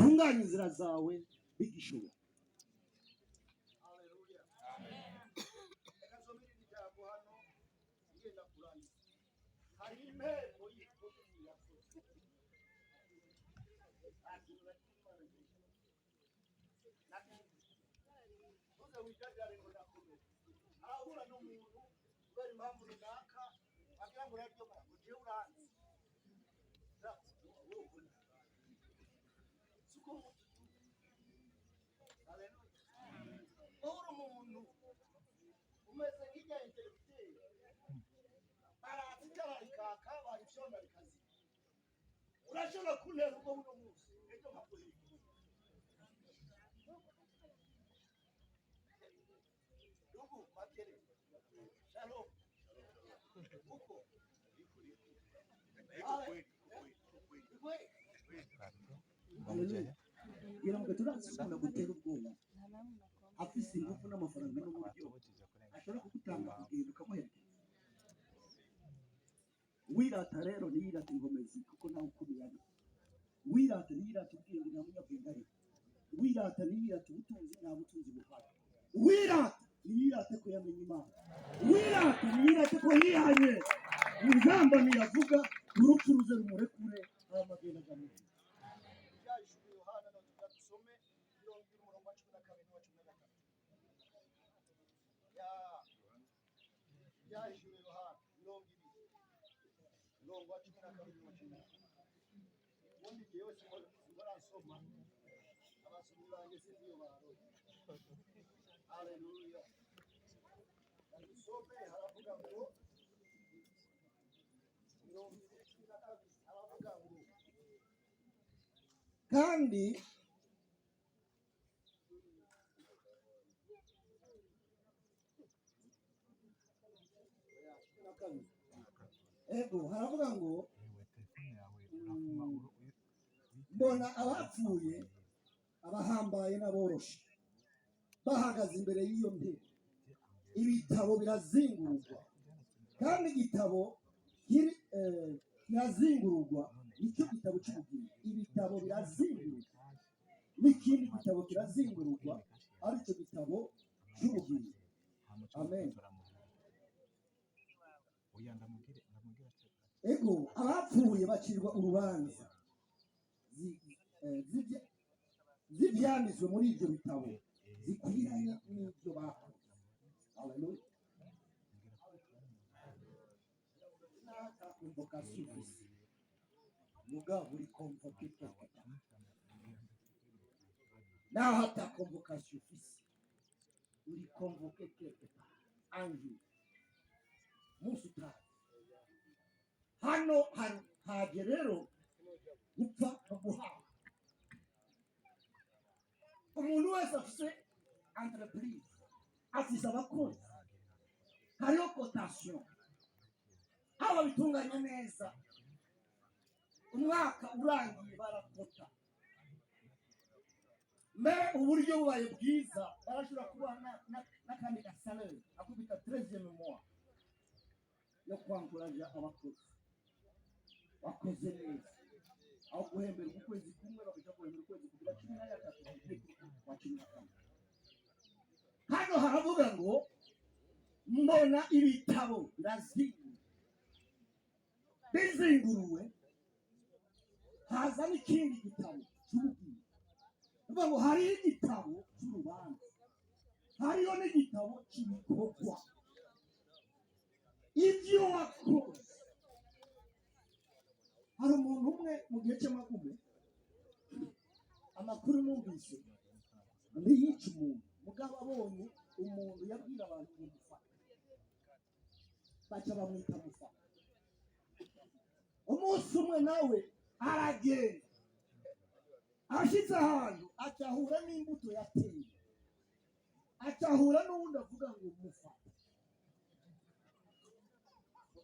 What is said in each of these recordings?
utunganye inzira zawe bigishoboka. hari impembo y'ikuzimu yakoze uze wijajare ngo ndakomeye ahura n'umuntu kubera impamvu runaka agira ngo uraryo ngo jewe uranzi suko uhura umuntu umeze nk'ijya intellectuel arazicara rikaka barifyonda rikazi urashobora kuntera ubwo buno munsi ejo nkaguhera ndugu makere shalom uko Ngira turazikunda gutera ubwoba afise ingufu n'amafaranga n'uburyo ashobora kugutanga kugenda ukamuherekeza. Wirata rero niyirata ingomezi kuko nawe ukubiyana. Wirata niyirata ubwenge nta munyabwenge ari. Wirata niyirata ubutunzi nta butunzi buhari. Wirata niyirate ko yamenye Imana. Wirata niyirate ko yihanye. Ijambo niravuga urupfu ruze rumurekure amagenda agamije. yashuri Yohana no tudasome 20:12-13 yashuri Yohana 20:12-13 ubundi jewe barasoma abasomyi banjye sinziyo baroje. Haleluya. Ndasome haravuga ngo 12 haravuga ngo Kandi ego haravuga ngo mbona abapfuye abahambaye n'aboroshe bahagaze imbere y'iyo ntebe, ibitabo birazingururwa kandi igitabo kirazingururwa, nicyo gitabo cy'ubugingo. Ibitabo birazingururwa n'ikindi gitabo kirazingururwa, aricyo gitabo cy'ubugingo. Amen. Ego abapfuye bacirwa urubanza z'ibyanditswe muri ibyo bitabo zikwiranye n'ibyo bakoze. Haleluya. Nta convocation ufise mugabo uri convoqué quelque part. Naho ata convocation ufise uri convoqué quelque part. Ange musi utazi hano haje rero gupfa no guhaha. Umuntu wese afise entreprise afise abakozi, hariho cotation aba bitunganya neza, umwaka urangiye barakota me uburyo bubaye bwiza barashobora kubana n'akandi gasalere akubita 13e mois yo kwankuraja abakozi bakoze neza, aho guhembera ukwezi kumwe bakajya guhembera ukwezi kugira 13 kwa 14. Hano haravuga ngo mbona ibitabo bizinguruwe haza n'ikindi gitabo cy'ubugingo. Uvuga ngo hari igitabo cy'urubanza, hariho n'igitabo cy'ibikorwa ibyo wakoze. Hari umuntu umwe mu gihe cy'amagume amakuru numvise ntiyica umuntu, mugabo abonye umuntu yabwira abantu ngo mufate, baca bamwita mufate. Umunsi umwe nawe aragenda ashitse ahantu acahura n'imbuto yateye, acahura n'uwundi avuga ngo mufate.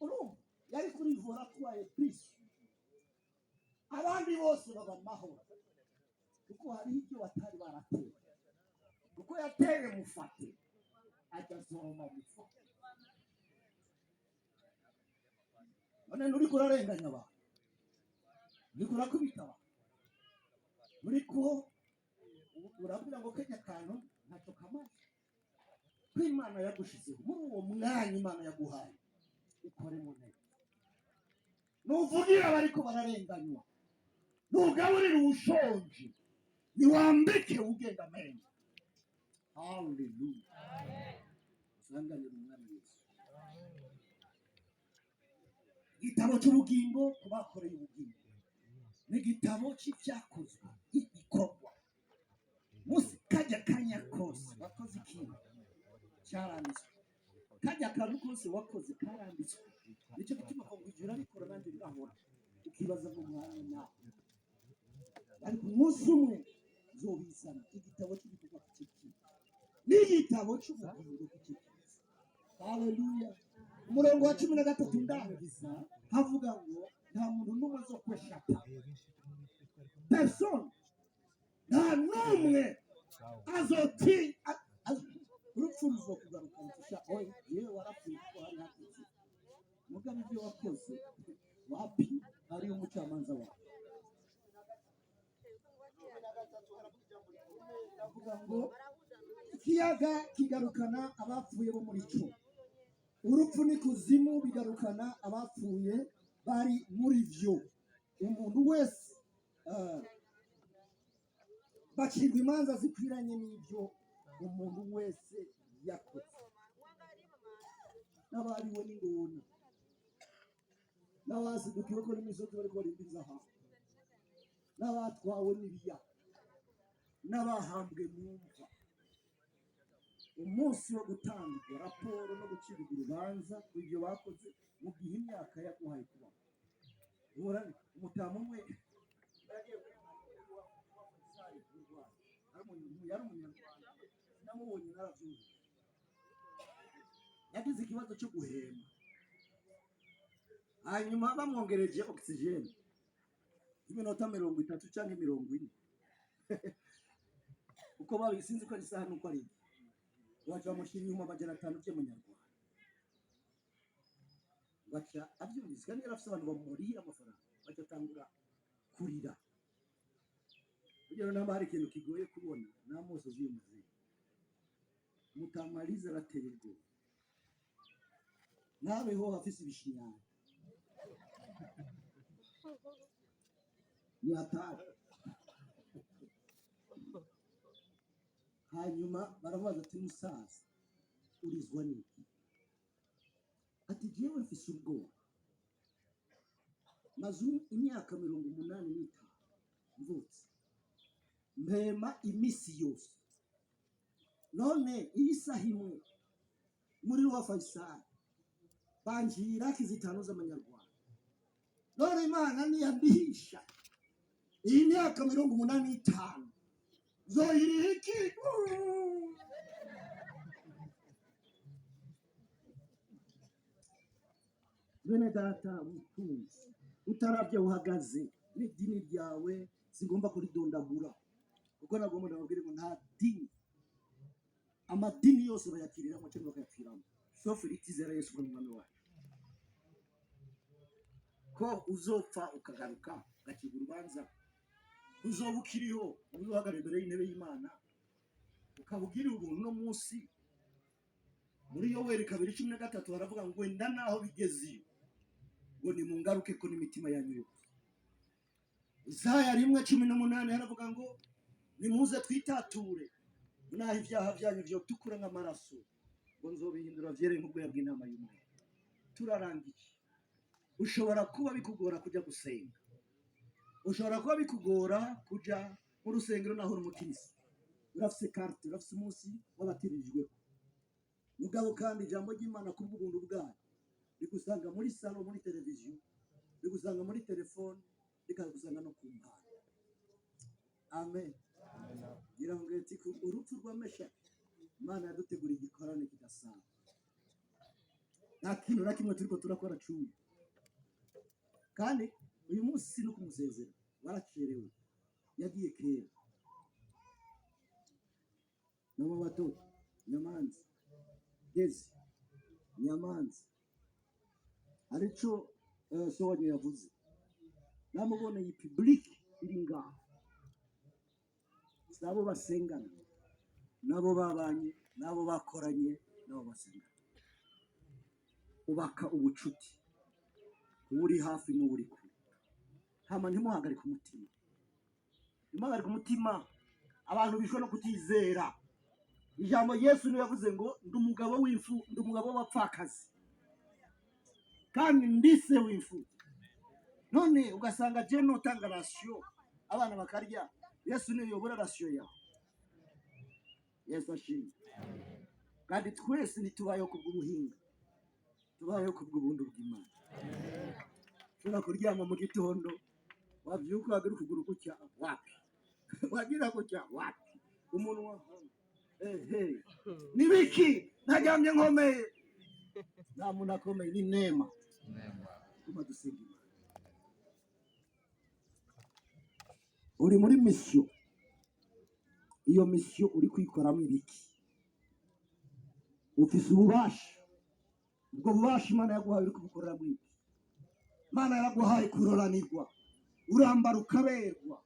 Urumva yari kuri vora atwaye bisi, abandi bose baba mahoro kuko hariho ibyo batari barateye, kuko yateye mufate ajya zoroma mufate. None nturi kurarenganya abantu, nturi kurakubita abantu, muri ko urabwira ngo kajya akantu ntacyo kamaze ko Imana yagushizeho muri uwo mwanya Imana yaguhaye ukore mu ntege nuvugira abariko bararenganywa nugaburire uwushonje niwambike ugenda amenyo haleluya usanganira umwami Yesu igitabo cy'ubugingo ku bakoreye ubugingo n'igitabo cy'ibyakozwe igikorwa musi kajya kanya kose wakoze ikintu cyaranditswe kajya akantu kose wakoze karanditswe nicyo gituma ngo ijuru arikora nanjye birahora ukibaza ngo mwanya nawe ariko umunsi umwe zobizana igitabo cy'igikorwa cy'iki n'igitabo cy'ubugingo cy'iki haleluya umurongo wa 13 ndangiza havuga ngo nta muntu n'umwe zo kweshata person nta n'umwe azoti urupfu ruzokugaruka rusha oya yewe warapfuye ko hari hatutse mugabe ibyo wakoze wapi ari umucamanza wawe avuga ngo ikiyaga kigarukana abapfuye bo muri cyo urupfu n'ikuzimu bigarukana abapfuye bari muri byo umuntu wese bacirwa imanza zikwiranye n'ibyo umuntu wese yakoze n'abariwe n'ingona n'abasidukiwe ko n'imisozi bariko barimbiza hamwe n'abatwawe n'ibiyaga n'abahambwe mu mva umunsi wo gutanga raporo no gucirwa urubanza ibyo bakoze mu gihe imyaka yaguhaye kubaho urane umutamu umwe yagiye yari umunyarwanda namubonye narabyumva yagize ikibazo cyo guhema hanyuma bamwongereje oxygene iminota 30 cyangwa 40 uko babisinze ko ari isaha nuko ari waje bamushyira inyuma amajana 5 by'amanyarwanda baca abyumvise kandi yarafise abantu bamurira amafaranga bagatangura kurira kugira ngo hari ikintu kigoye kubona namuso z'umuzi mutamariza arateye ubwoba nabeho hafise ibishinyana ni hatari hanyuma barabaza ati musaza urizwa n'iki ati jewe mfise ubwoba maze imyaka 85 mvutse mpema imisi yose none iyi saha imwe muri wa Faisal banjira kizitanu z'amanyarwanda none Imana niyambihisha iyi myaka 85 zoyiriha iki bene data mukunzi utarabye uhagaze n'idini ryawe zigomba kuridondagura kuko nagomba ndababwira ngo nta dini amadini yose bayakirira mu cyangwa bakayapfiramo sauf litizera Yesu n'umwami wacu ko uzopfa ukagaruka ugakira urubanza uzoba ukiriho uzahagarara imbere y'intebe y'Imana ukabugirira ubuntu no munsi muri Yoweri 2:13 baravuga ngo wenda naho bigeze ngo ni mungaruke ko n'imitima yanyu yose Isaya 1:18 haravuga ngo nimuze twitature naho ibyaha byanyu byo tukura nk'amaraso ngo nzobihindura vyere nk'ubwo yabwiye inama y'umwe turarangije ushobora kuba bikugora kujya gusenga ushobora kuba bikugora kujya mu rusengero naho urumukirisi urafise carte urafise umunsi wabatirijwe mugabo kandi ijambo ry'Imana ku bw'ubuntu bwayo rigusanga muri salo muri televiziyo rigusanga muri telefone rikagusanga no ku mpano amen gira ngo eti urupfu rw'amesha Imana yadutegura igikorane kidasanzwe nta kintu na kimwe turiko turakora cuye kandi uyu munsi no kumusezera waracerewe yagiye kera nabo bato nyamanzi gezi nyamanzi arico soje yavuze namuboneye public iri ngaho nabo basengana, nabo babanye, nabo bakoranye, nabo basengana. Ubaka ubucuti, uri hafi n'uri kure. Hama ntimuhagarike umutima, ntimuhagarike umutima. Abantu bishwe no kutizera. Ijambo Yesu niwe yavuze ngo ndi umugabo w'imfu, ndi umugabo w'abapfakazi, kandi ndise w'imfu. None ugasanga je notanga rasiyo abana bakarya, Yesu niwe yobora rasiyo yawe. Yesu ashimwe. Kandi twese ntitubayeho kubw'ubuhinga, tubayeho kubw'ubuntu bw'Imana. Ushobora kuryama mu gitondo, wabyuka wagira ukuguru gutya wapi, wagira gutya wapi, umunwa nibiki, naryamye nkomeye. Nta muntu akomeye, ni neema. Tuma dusenga Imana. Uri muri misiyo, iyo misiyo uri kwikoramo ibiki? Ufise ububasha, ubwo bubasha Imana yaguhaye uri kubukoreramo iki? Imana yaguhaye kuroranirwa, urambara ukaberwa.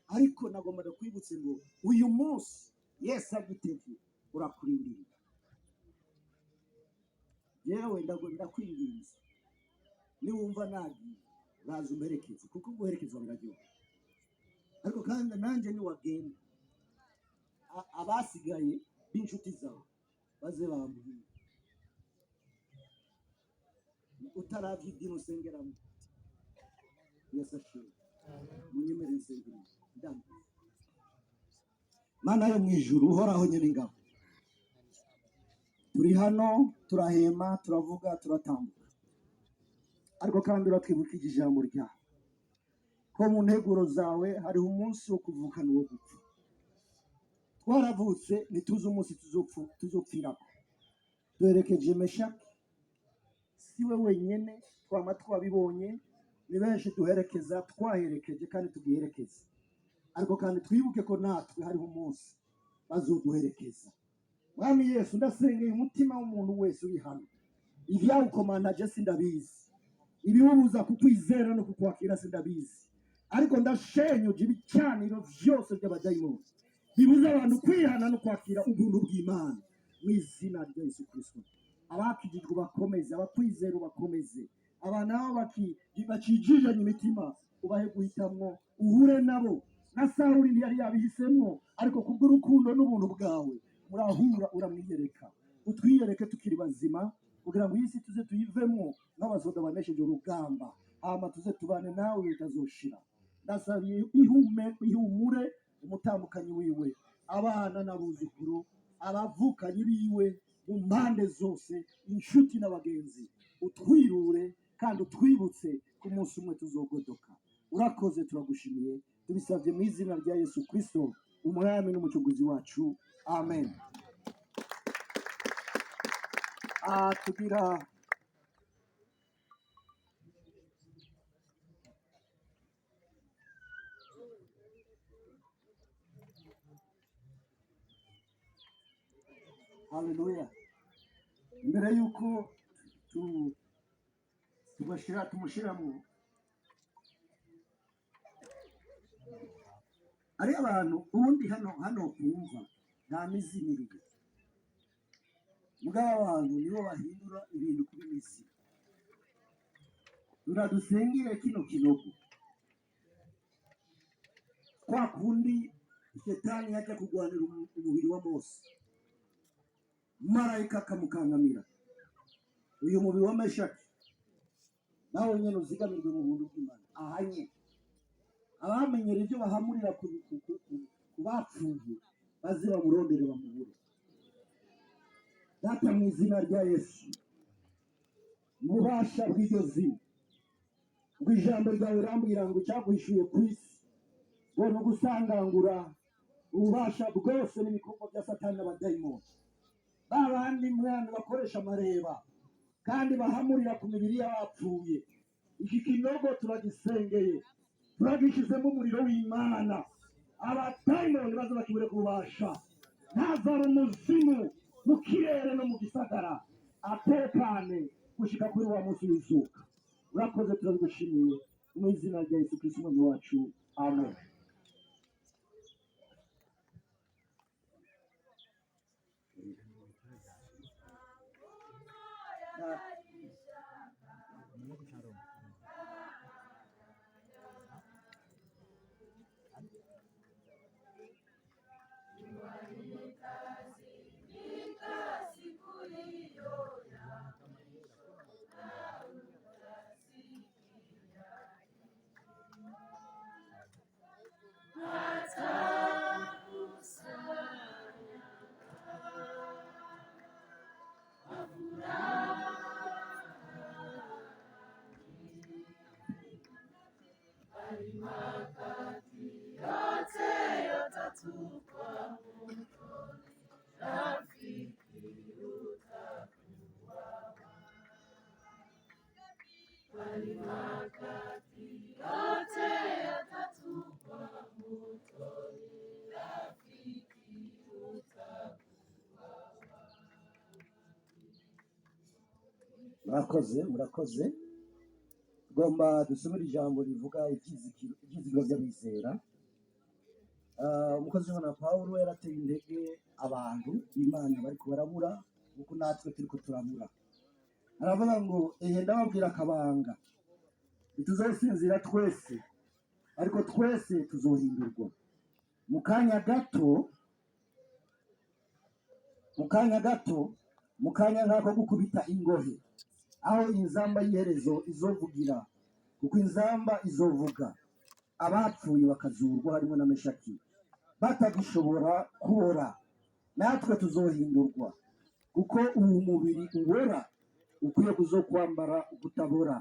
Ariko nagomba kwibutse ngo uyu munsi Yesu agitevye urakurindira. Yewe ndakwinginze, niwumva nagiye uraza umperekeze, kuko guherekezwa biraryoha. Ariko kandi nanjye niwagenda, abasigaye b'inshuti zawe baze bambuye. Utaravye idini usengeramo, Yesu ashimwe. Munyemerere nsengere. Mana yo mwijuru, uhoraho nyene ingabo, turi hano turahema, turavuga, turatambuka, ariko kandi uratwibukije ijambo ryawe ko mu nteguro zawe hariho umunsi wo kuvukana uwo gupfa. Twaravutse ntituzi umunsi tuzopfirako. Duherekeje Meshaki, siwe wenyene, twama twabibonye, ni benshi duherekeza, twaherekeje kandi tugiherekeza. Ariko kandi twibuke ko natwe hariho umunsi bazoduherekeza. Mwami Yesu, ndasengeye umutima w'umuntu wese uri hano. Ivyawukomantaje sindabizi, ibiwubuza kukwizera no kukwakira sindabizi, ariko ndashenyuje ibicaniro vyose by'abadayimoni bibuza abantu kwihana no kwakira ubuntu bw'Imana, mu izina rya Yesu Kristo. Abakijijwe bakomeze, abakwizera bakomeze, abana nabo bacijijanye imitima ubahe guhitamwo, uhure nabo. Na Sawuli ntiyari yabihisemo, ariko kubw'urukundo n'ubuntu bwawe murahura, uramwiyereka. Utwiyereke tukiri bazima, kugira ngo iyi si tuze tuyivemo n'abasoda banesheje urugamba, hama tuze tubane nawe bitazoshira. Ndasabiye ihumure umutambukanyi wiwe, abana n'abuzukuru, abavukanyi biwe mu mpande zose, inshuti n'abagenzi. Utwirure kandi utwibutse ku munsi umwe tuzogodoka. Urakoze, turagushimiye, tubisabye mu izina rya Yesu Kristo, umwami n'umucunguzi wacu. Amen. Tugira haleluya. Mbere yuko tumushiramo, ari abantu ubundi hano kumva nta mizimirire, mugabo abantu nibo bahindura ibintu kuri misi. Turadusengere kino kinogo, kwa kundi Shetani yajya kugwanira umubiri wa Mose, marayika akamukangamira. Uyu mubiri wa Meshaki nawe nyene uzigamirwe mu buntu bw'Imana. Ahanye abamenyera ibyo bahamurira ku bapfuye baze bamurondere bamubure. Data, mu izina rya Yesu, mubasha bw'iryo zina, bw'ijambo ryawe rambwira ngo cyaguhishuye ku isi, ngo ni ugusangangura ububasha bwose n'ibikorwa bya Satani n'abadayimoni. Babandi mwana bakoresha amareba kandi bahamurira ku mibiri y'abapfuye, iki kinogo turagisengeye, turagishizemo umuriro w'Imana. Abadayimoni baze bakibure kubasha, ntazara umuzimu mu kirere no mu gisagara, atekane gushika kuri wa munsi w'izuka. Urakoze, turabigushimiye mu izina rya Yesu Kristo umwami wacu. Amen. murakoze. Tugomba dusomera ijambo rivuga ibyizigiro by'abizera. Umukozi w'Imana Pawulo yarateye intege abantu b'Imana bariko barabura kuko natwe turiko turabura. Aravuga ngo ndababwira akabanga, ntituzosinzira twese, ariko twese tuzohindurwa mu kanya gato, mu kanya nk'ako gukubita ingohe, aho inzamba y'iherezo izovugira, kuko inzamba izovuga, abapfuye bakazurwa harimo na Meshaki batagishobora kubora. Natwe tuzohindurwa, kuko uyu mubiri ubora ukwiye kuzokwambara ugutabora,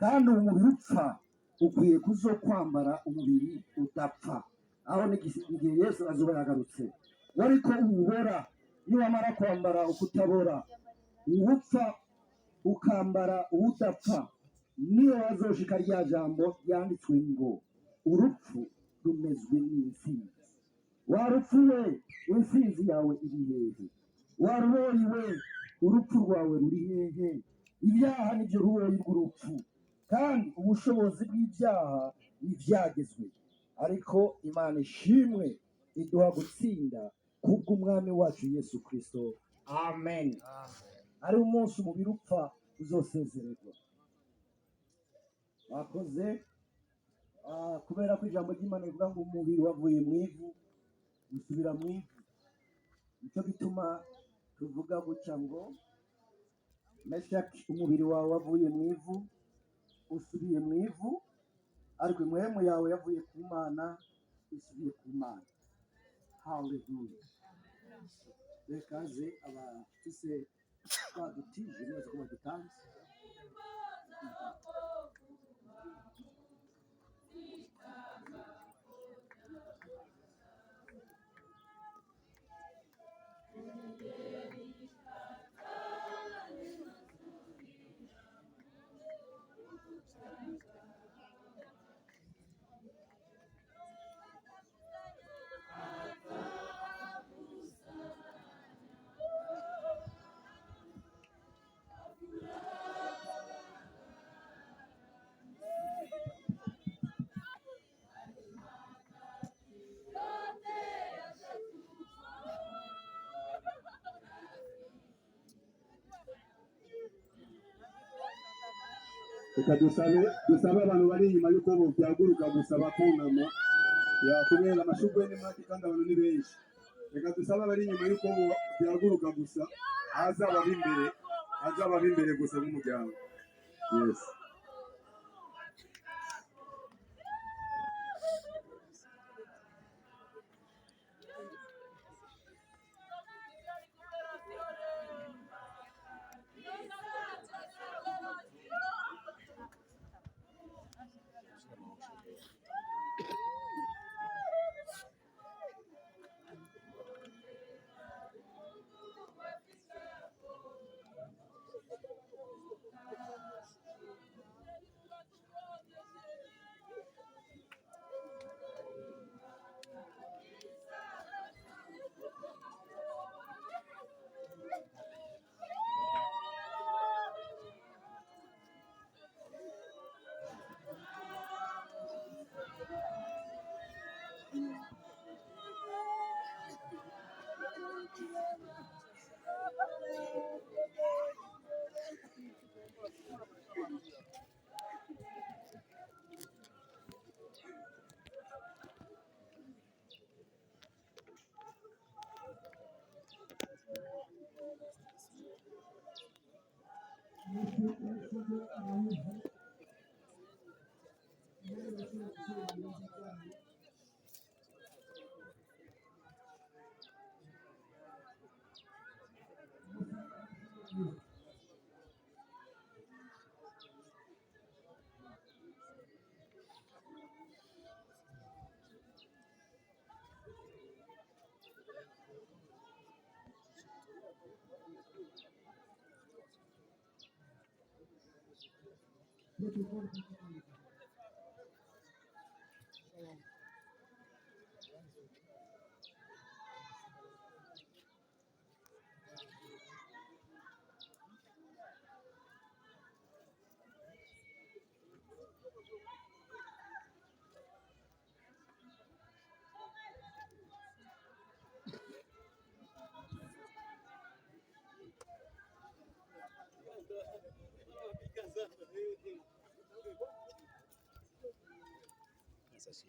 kandi uyu mubiri upfa ukwiye kuzokwambara umubiri udapfa. Aho n'igihe Yesu azoba yagarutse, ariko ubora niwamara kwambara ukutabora, ubupfa ukambara ubudapfa, niyo wazoshika rya jambo ryanditswe ngo urupfu rumezwe n'intsinzi. Warupfu we, intsinzi yawe iri hehe? Waruboyi we, urupfu rwawe ruri hehe? Ibyaha nibyo ruboyi rw'urupfu, kandi ubushobozi bw'ibyaha ntibyagezwe, ariko Imana ishimwe iduha gutsinda kubw'umwami wacu Yesu Kristo. Amen. Ari umunsi umubiri upfa uzosezererwa. Bakoze kubera ko ijambo ry'Imana rivuga ngo umubiri wavuye mu ivu usubira mu ivu, nicyo gituma tuvuga gutya ngo Meshaki, umubiri wawe wavuye mu ivu usubiye mu ivu, ariko impwemu yawe yavuye ku Mana isubiye ku Mana. Haleluya. Rekaze abafise badutije neza ko badutanze. Reka dusabe abantu bari inyuma y'uko byaguruka gusaba kunama, kubera amashugwe ni make kandi abantu ni benshi. Reka dusabe abari inyuma y'uko byaguruka gusa, hazaba b'imbere gusa nk'umuryango. Yes. Sasa